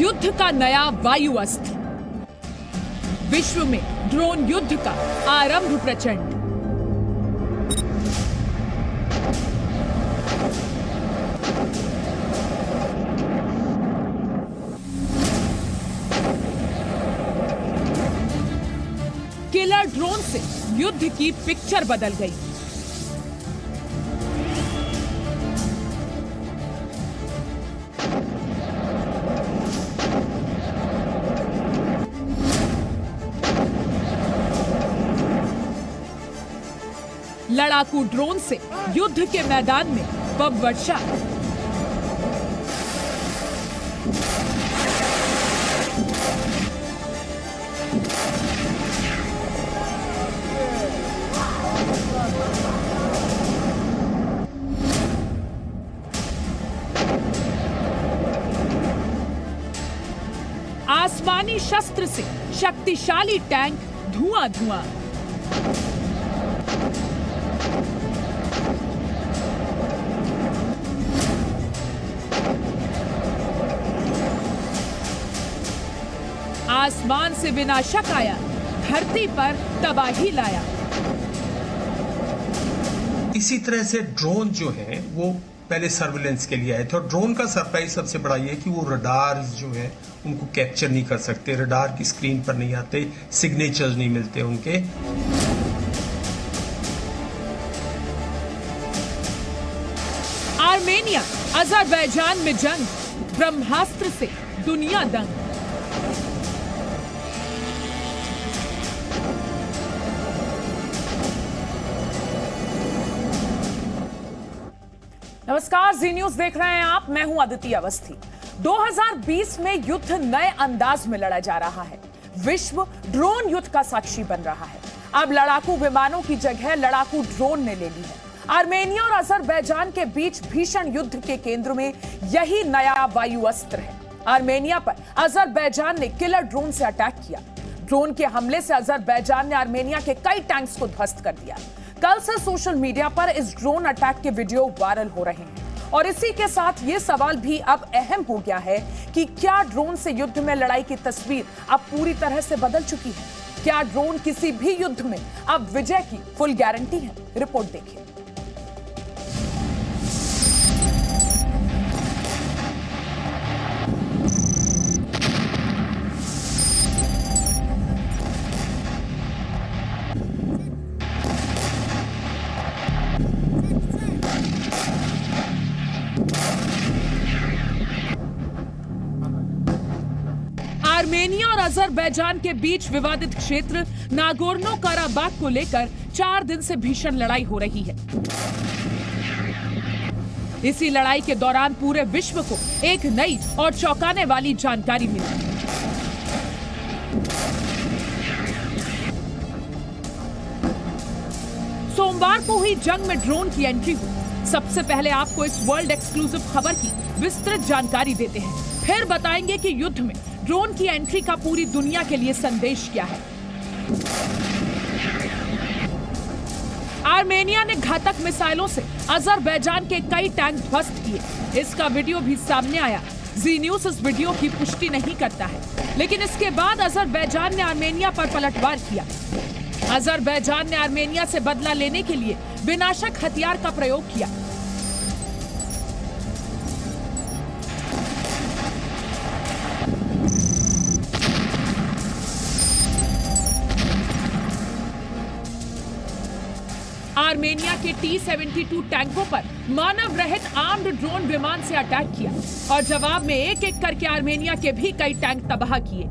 युद्ध का नया वायु अस्त्र। विश्व में ड्रोन युद्ध का आरंभ प्रचंड। किलर ड्रोन से युद्ध की पिक्चर बदल गई। लड़ाकू ड्रोन से युद्ध के मैदान में बम वर्षा। आसमानी शस्त्र से शक्तिशाली टैंक धुआं धुआं। आसमान से विनाशक आया, धरती पर तबाही लाया। इसी तरह से ड्रोन जो है वो पहले सर्विलेंस के लिए आए थे और ड्रोन का सरप्राइज सबसे बड़ा ये है कि वो रडार जो है उनको कैप्चर नहीं कर सकते, रडार की स्क्रीन पर नहीं आते, सिग्नेचर्स नहीं मिलते उनके। आर्मेनिया अजरबैजान में जंग, ब्रह्मास्त्र से दुनिया दंग। नमस्कार, जी न्यूज देख रहे हैं आप। मैं हूं अदिति अवस्थी। 2020 में युद्ध नए अंदाज में लड़ा जा रहा है। विश्व ड्रोन युद्ध का साक्षी बन रहा है। अब लड़ाकू विमानों की जगह लड़ाकू ड्रोन ने ले ली है। आर्मेनिया और अजरबैजान के बीच भीषण युद्ध के केंद्र में यही नया वायु अस्त्र है। आर्मेनिया पर अजरबैजान ने किलर ड्रोन से अटैक किया। ड्रोन के हमले से अजरबैजान ने आर्मेनिया के कई टैंक्स को ध्वस्त कर दिया। कल से सोशल मीडिया पर इस ड्रोन अटैक के वीडियो वायरल हो रहे हैं और इसी के साथ ये सवाल भी अब अहम हो गया है कि क्या ड्रोन से युद्ध में लड़ाई की तस्वीर अब पूरी तरह से बदल चुकी है? क्या ड्रोन किसी भी युद्ध में अब विजय की फुल गारंटी है? रिपोर्ट देखिए। आर्मेनिया और अजरबैजान के बीच विवादित क्षेत्र नागोर्नो काराबाख को लेकर 4 दिन से भीषण लड़ाई हो रही है। इसी लड़ाई के दौरान पूरे विश्व को एक नई और चौंकाने वाली जानकारी मिली। सोमवार को हुई जंग में ड्रोन की एंट्री हुई। सबसे पहले आपको इस वर्ल्ड एक्सक्लूसिव खबर की विस्तृत जानकारी देते हैं, फिर बताएंगे कि युद्ध में ड्रोन की एंट्री का पूरी दुनिया के लिए संदेश क्या है। आर्मेनिया ने घातक मिसाइलों से अजरबैजान के कई टैंक ध्वस्त किए। इसका वीडियो भी सामने आया। जी न्यूज इस वीडियो की पुष्टि नहीं करता है, लेकिन इसके बाद अजरबैजान ने आर्मेनिया पर पलटवार किया। अजरबैजान ने आर्मेनिया से बदला लेने के लिए विनाशक हथियार का प्रयोग किया। आर्मेनिया के T-72 टैंकों पर मानव रहित आर्म्ड ड्रोन विमान से अटैक किया और जवाब में एक एक करके आर्मेनिया के भी कई टैंक तबाह किए।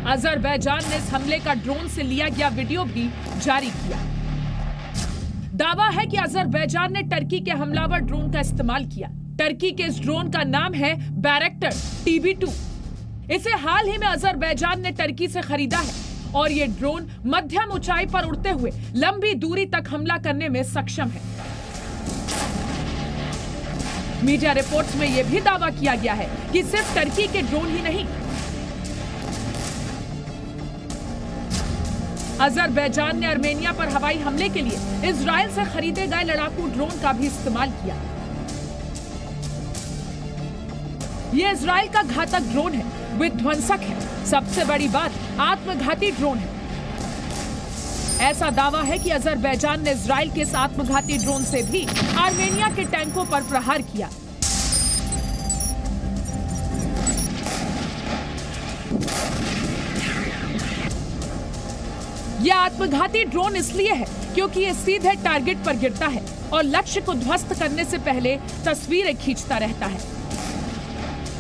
अजरबैजान ने इस हमले का ड्रोन से लिया गया वीडियो भी जारी किया। दावा है कि अजरबैजान ने टर्की के हमलावर ड्रोन का इस्तेमाल किया। टर्की के इस ड्रोन का नाम है बैरक्टर TB2। इसे हाल ही में अजरबैजान ने टर्की से खरीदा है और ये ड्रोन मध्यम ऊंचाई पर उड़ते हुए लंबी दूरी तक हमला करने में सक्षम है। मीडिया रिपोर्ट्स में यह भी दावा किया गया है कि सिर्फ टर्की के ड्रोन ही नहीं, अजरबैजान ने आर्मेनिया पर हवाई हमले के लिए इजराइल से खरीदे गए लड़ाकू ड्रोन का भी इस्तेमाल किया। यह इजराइल का घातक ड्रोन है विध्वंसक है। सबसे बड़ी बात, आत्मघाती ड्रोन है। ऐसा दावा है कि अजरबैजान ने इजराइल के इस आत्मघाती ड्रोन से भी आर्मेनिया के टैंकों पर प्रहार किया। यह आत्मघाती ड्रोन इसलिए है क्योंकि ये सीधे टारगेट पर गिरता है और लक्ष्य को ध्वस्त करने से पहले तस्वीरें खींचता रहता है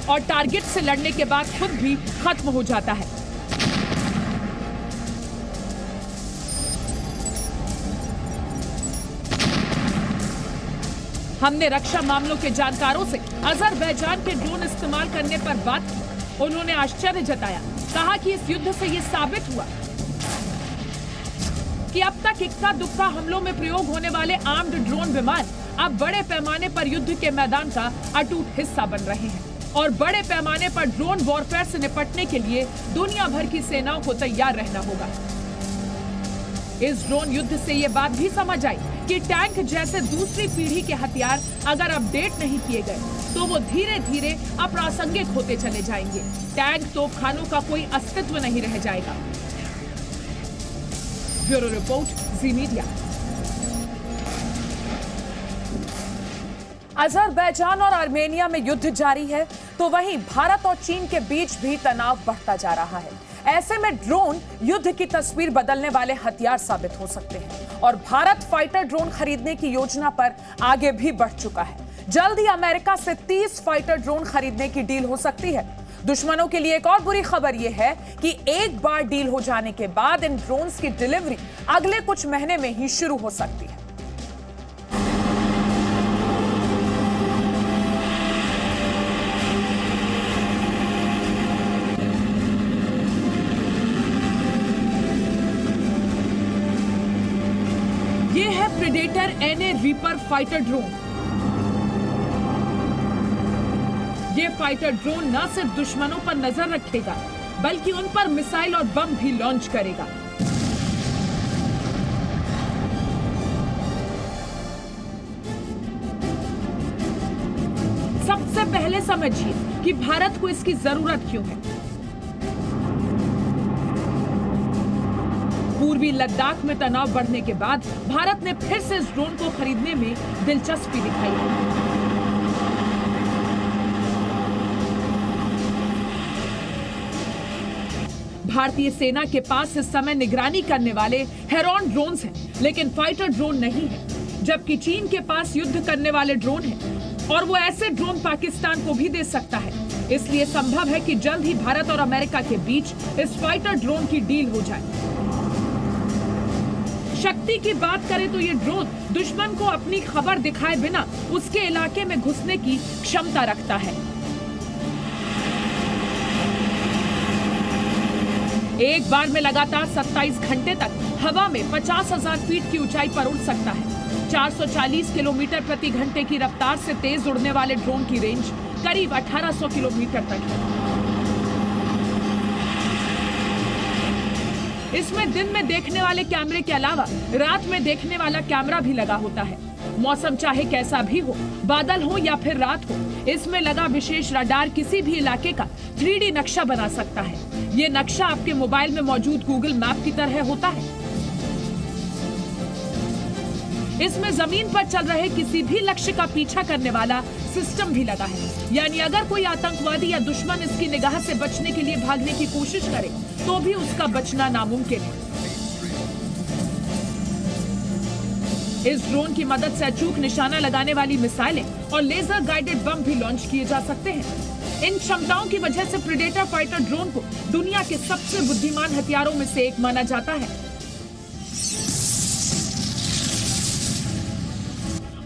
और टारगेट से लड़ने के बाद खुद भी खत्म हो जाता है। हमने रक्षा मामलों के जानकारों से अजरबैजान के ड्रोन इस्तेमाल करने पर बात की। उन्होंने आश्चर्य जताया, कहा कि इस युद्ध से ये साबित हुआ कि अब तक इक्का दुक्का हमलों में प्रयोग होने वाले आर्म्ड ड्रोन विमान अब बड़े पैमाने पर युद्ध के मैदान का अटूट हिस्सा बन रहे हैं और बड़े पैमाने पर ड्रोन वॉरफेयर से निपटने के लिए दुनिया भर की सेनाओं को तैयार रहना होगा। इस ड्रोन युद्ध से ये बात भी समझ आई कि टैंक जैसे दूसरी पीढ़ी के हथियार अगर अपडेट नहीं किए गए तो वो धीरे धीरे अप्रासंगिक होते चले जाएंगे। टैंक तोपखानों का कोई अस्तित्व नहीं रह जाएगा। ब्यूरो रिपोर्ट, जी मीडिया। अजरबैजान और आर्मेनिया में युद्ध जारी है तो वहीं भारत और चीन के बीच भी तनाव बढ़ता जा रहा है। ऐसे में ड्रोन युद्ध की तस्वीर बदलने वाले हथियार साबित हो सकते हैं और भारत फाइटर ड्रोन खरीदने की योजना पर आगे भी बढ़ चुका है। जल्द ही अमेरिका से 30 फाइटर ड्रोन खरीदने की डील हो सकती है। दुश्मनों के लिए एक और बुरी खबर यह है कि एक बार डील हो जाने के बाद इन ड्रोन्स की डिलीवरी अगले कुछ महीने में ही शुरू हो सकती है। ये है predator and reaper fighter drone. ये फाइटर ड्रोन न सिर्फ दुश्मनों पर नजर रखेगा बल्कि उन पर मिसाइल और बम भी लॉन्च करेगा। सबसे पहले समझिए कि भारत को इसकी जरूरत क्यों है। पूर्वी लद्दाख में तनाव बढ़ने के बाद भारत ने फिर से इस ड्रोन को खरीदने में दिलचस्पी दिखाई है। भारतीय सेना के पास इस समय निगरानी करने वाले हेरॉन ड्रोन्स हैं, लेकिन फाइटर ड्रोन नहीं है, जबकि चीन के पास युद्ध करने वाले ड्रोन हैं और वो ऐसे ड्रोन पाकिस्तान को भी दे सकता है। इसलिए संभव है कि जल्द ही भारत और अमेरिका के बीच इस फाइटर ड्रोन की डील हो जाए। शक्ति की बात करें तो ये ड्रोन दुश्मन को अपनी खबर दिखाए बिना उसके इलाके में घुसने की क्षमता रखता है। एक बार में लगातार 27 घंटे तक हवा में 50,000 फीट की ऊंचाई पर उड़ सकता है। 440 किलोमीटर प्रति घंटे की रफ्तार से तेज उड़ने वाले ड्रोन की रेंज करीब 1800 किलोमीटर तक है। इसमें दिन में देखने वाले कैमरे के अलावा रात में देखने वाला कैमरा भी लगा होता है। मौसम चाहे कैसा भी हो, बादल हो या फिर रात हो, इसमें लगा विशेष रडार किसी भी इलाके का 3D नक्शा बना सकता है। ये नक्शा आपके मोबाइल में मौजूद गूगल मैप की तरह होता है। इसमें जमीन पर चल रहे किसी भी लक्ष्य का पीछा करने वाला सिस्टम भी लगा है। यानी अगर कोई आतंकवादी या दुश्मन इसकी निगाह से बचने के लिए भागने की कोशिश करे तो भी उसका बचना नामुमकिन है। इस ड्रोन की मदद से अचूक निशाना लगाने वाली मिसाइलें और लेजर गाइडेड बम भी लॉन्च किए जा सकते हैं। इन क्षमताओं की वजह से प्रेडेटर फाइटर ड्रोन को दुनिया के सबसे बुद्धिमान हथियारों में से एक माना जाता है।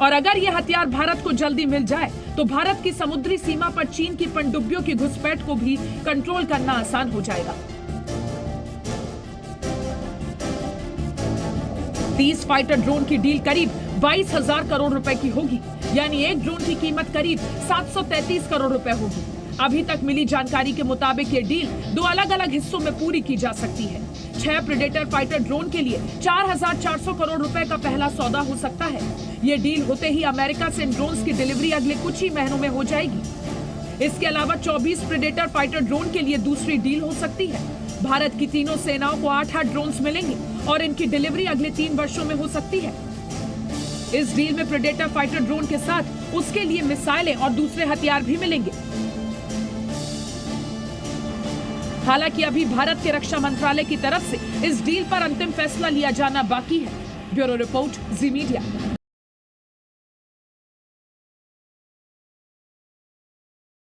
और अगर यह हथियार भारत को जल्दी मिल जाए तो भारत की समुद्री सीमा पर चीन की पनडुब्बियों की घुसपैठ को भी कंट्रोल करना आसान हो जाएगा। 30 फाइटर ड्रोन की डील करीब 22,000 करोड़ रुपए की होगी, यानी एक ड्रोन की कीमत करीब 733 करोड़ रुपए होगी। अभी तक मिली जानकारी के मुताबिक ये डील 2 अलग अलग हिस्सों में पूरी की जा सकती है। 6 प्रेडेटर फाइटर ड्रोन के लिए 4,400 करोड़ रुपए का पहला सौदा हो सकता है। ये डील होते ही अमेरिका से इन ड्रोन्स की डिलीवरी अगले कुछ ही महीनों में हो जाएगी। इसके अलावा 24 प्रेडेटर फाइटर ड्रोन के लिए दूसरी डील हो सकती है। भारत की तीनों सेनाओं को 8-8 ड्रोन्स मिलेंगे और इनकी डिलीवरी अगले 3 वर्षों में हो सकती है। इस डील में प्रेडेटर फाइटर ड्रोन के साथ उसके लिए मिसाइलें और दूसरे हथियार भी मिलेंगे। हालांकि अभी भारत के रक्षा मंत्रालय की तरफ से इस डील पर अंतिम फैसला लिया जाना बाकी है। ब्यूरो रिपोर्ट, जी मीडिया।